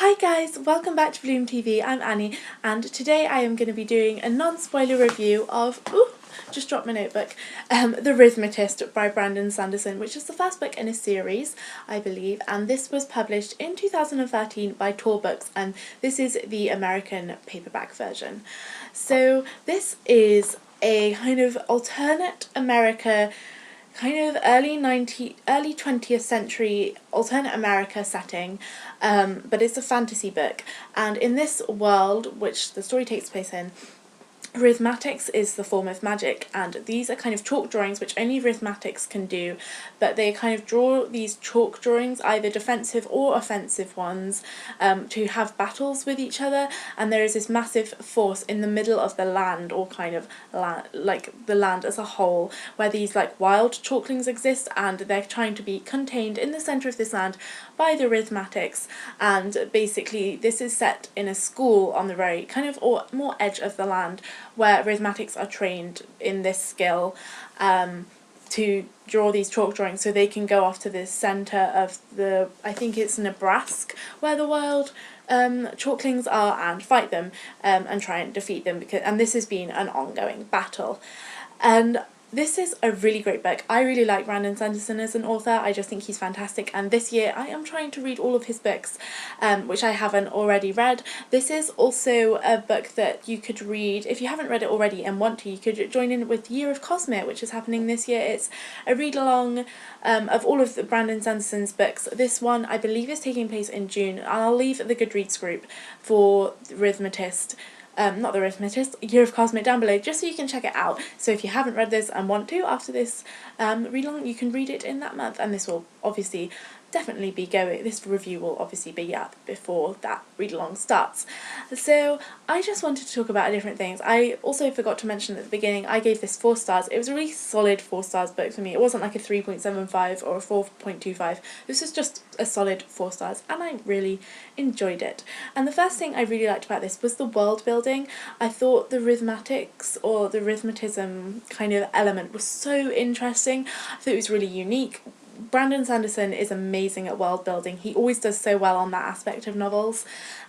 Hi guys, welcome back to Bloom TV. I'm Annie and today I am going to be doing a non-spoiler review of, just dropped my notebook, The Rithmatist by Brandon Sanderson, which is the first book in a series, I believe, and this was published in 2013 by Tor Books, and this is the American paperback version. So this is a kind of alternate America, kind of early 20th century alternate America setting, but it's a fantasy book, and in this world which the story takes place in, Rithmatics is the form of magic, and these are kind of chalk drawings which only Rithmatics can do, but they kind of draw these chalk drawings, either defensive or offensive ones, to have battles with each other, and there is this massive force in the middle of the land, or kind of like the land as a whole, where these like wild chalklings exist, and they're trying to be contained in the centre of this land by the Rithmatics. And basically this is set in a school on the very kind of or more edge of the land, where Rithmatics are trained in this skill to draw these chalk drawings so they can go off to the centre of the, I think it's Nebraska, where the wild chalklings are, and fight them and try and defeat them, and this has been an ongoing battle. And this is a really great book. I really like Brandon Sanderson as an author. I just think he's fantastic, and this year I am trying to read all of his books, which I haven't already read. This is also a book that you could read, if you haven't read it already and want to, you could join in with Year of Cosmere, which is happening this year. It's a read-along of all of the Brandon Sanderson's books. This one, I believe, is taking place in June, and I'll leave the GOODREADS group for Rithmatist, not the Rithmatist, Year of Cosmere down below, just so you can check it out. So if you haven't read this and want to after this read-along, you can read it in that month, and this will obviously definitely be going, this review will obviously be up before that read-along starts. So I just wanted to talk about different things. I also forgot to mention at the beginning, I gave this 4 stars. It was a really solid 4 stars book for me. It wasn't like a 3.75 or a 4.25. This was just a solid 4 stars, and I really enjoyed it. And the first thing I really liked about this was the world building. I thought the Rithmatics, or the Rithmatism kind of element, was so interesting. I thought it was really unique. Brandon Sanderson is amazing at world building. He always does so well on that aspect of novels,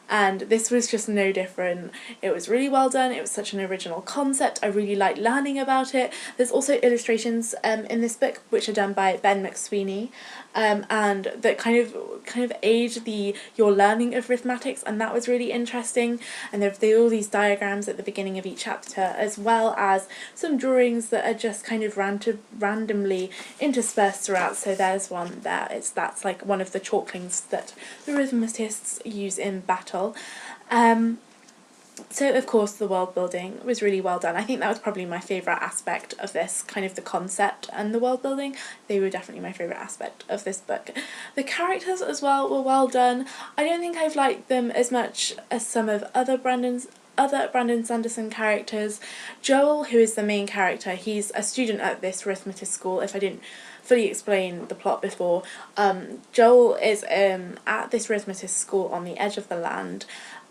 and this was just no different. It was really well done. It was such an original concept. I really liked learning about it. There's also illustrations in this book which are done by Ben McSweeney, and that kind of aid your learning of Rithmatics, and that was really interesting. And there are all these diagrams at the beginning of each chapter, as well as some drawings that are just kind of randomly interspersed throughout. So there's one there. That's like one of the chalklings that the Rithmatists use in battle. So of course the world building was really well done. I think that was probably my favourite aspect of this, kind of the concept and the world building. They were definitely my favourite aspect of this book. The characters as well were well done. I don't think I've liked them as much as some of other Brandon Sanderson characters. Joel, who is the main character, he's a student at this Rithmatist school. If I didn't fully explain the plot before, Joel is at this Rithmatist school on the edge of the land,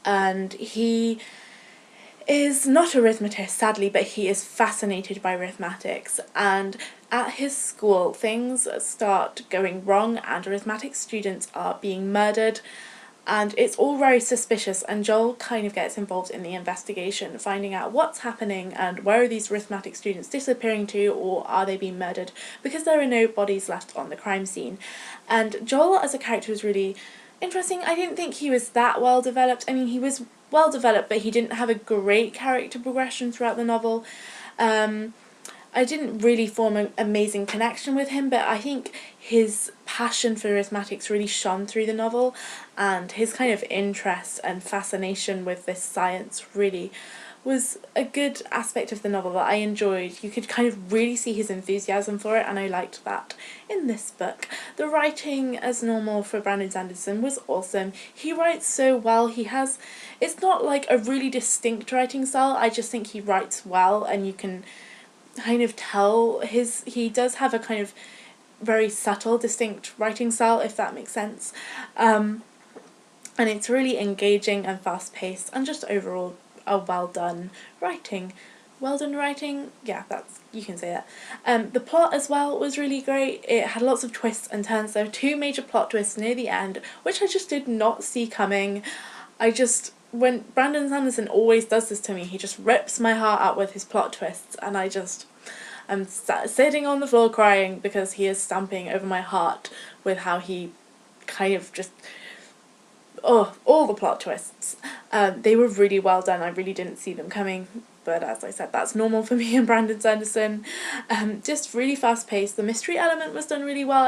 and he is not a Rithmatist, sadly, but he is fascinated by Rithmatics, and at his school things start going wrong and Rithmatics students are being murdered, and it's all very suspicious, and Joel kind of gets involved in the investigation, finding out what's happening and where are these Rithmatic students disappearing to, or are they being murdered, because there are no bodies left on the crime scene. And Joel as a character was really interesting. I didn't think he was that well developed. I mean, he was well developed, but he didn't have a great character progression throughout the novel. I didn't really form an amazing connection with him, but I think his passion for Rithmatics really shone through the novel, and his kind of interest and fascination with this science really was a good aspect of the novel that I enjoyed. You could kind of really see his enthusiasm for it, and I liked that in this book. The writing, as normal for Brandon Sanderson, was awesome. He writes so well. It's not like a really distinct writing style, I just think he writes well, and you can kind of tell he does have a kind of very subtle, distinct writing style, if that makes sense. And it's really engaging and fast-paced, and just overall a well-done writing well done writing. Yeah, you can say that. The plot as well was really great. It had lots of twists and turns. There were two major plot twists near the end, which I just did not see coming. When Brandon Sanderson always does this to me, he just rips my heart out with his plot twists, and I'm sitting on the floor crying because he is stamping over my heart with how he kind of just, all the plot twists. They were really well done. I really didn't see them coming, but as I said, that's normal for me and Brandon Sanderson. Just really fast paced. The mystery element was done really well.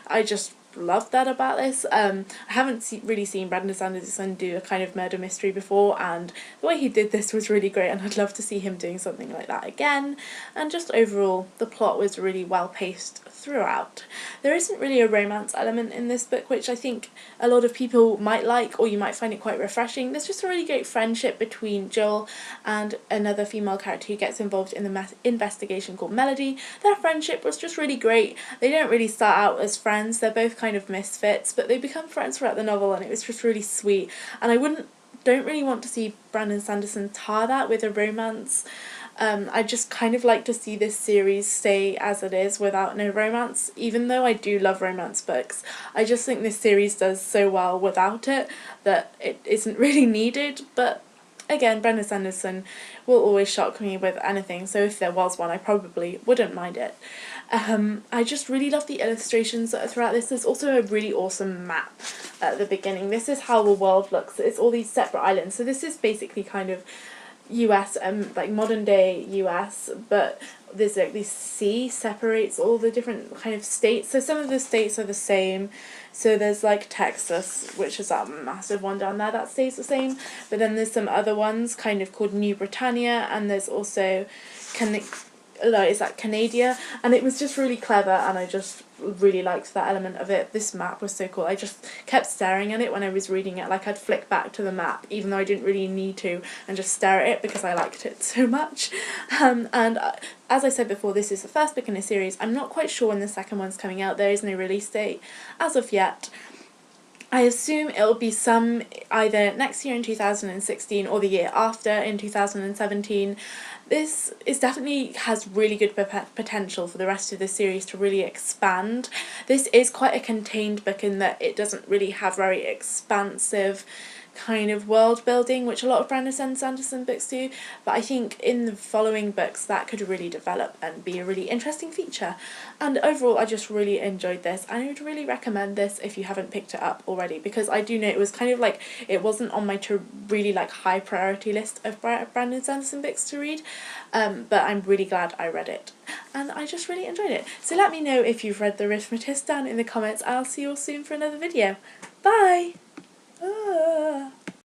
I just loved that about this. I haven't really seen Brandon Sanderson do a kind of murder mystery before, and the way he did this was really great, and I'd love to see him doing something like that again. And just overall, the plot was really well paced throughout. There isn't really a romance element in this book, which I think a lot of people might like, or you might find it quite refreshing. There's just a really great friendship between Joel and another female character who gets involved in the investigation called Melody. Their friendship was just really great. They don't really start out as friends, they're both kind of misfits, but they become friends throughout the novel, and it was just really sweet. And I don't really want to see Brandon Sanderson tar that with a romance. I just kind of like to see this series stay as it is without no romance, even though I do love romance books. I just think this series does so well without it that it isn't really needed, but again, Brandon Sanderson will always shock me with anything, so if there was one, I probably wouldn't mind it. I just really love the illustrations that are throughout this. There's also a really awesome map at the beginning. This is how the world looks. It's all these separate islands, so this is basically kind of US, like modern day US, but there's like this sea separates all the different kind of states. So some of the states are the same. So there's like Texas, which is that massive one down there that stays the same. But then there's some other ones kind of called New Britannia, and there's also is that Canada, and it was just really clever, and I just really liked that element of it. This map was so cool. I just kept staring at it when I was reading it. Like, I'd flick back to the map even though I didn't really need to, and just stare at it because I liked it so much. As I said before, this is the first book in a series. I'm not quite sure when the second one's coming out. There is no release date as of yet. I assume it'll be either next year in 2016 or the year after in 2017. This definitely has really good potential for the rest of the series to really expand. This is quite a contained book in that it doesn't really have very expansive kind of world building, which a lot of Brandon Sanderson books do, but I think in the following books that could really develop and be a really interesting feature. And overall, I just really enjoyed this, and I would really recommend this if you haven't picked it up already, because I do know it was kind of like, it wasn't on my really like high priority list of Brandon Sanderson books to read, but I'm really glad I read it, and I just really enjoyed it. So let me know if you've read The Rithmatist down in the comments. I'll see you all soon for another video. Bye!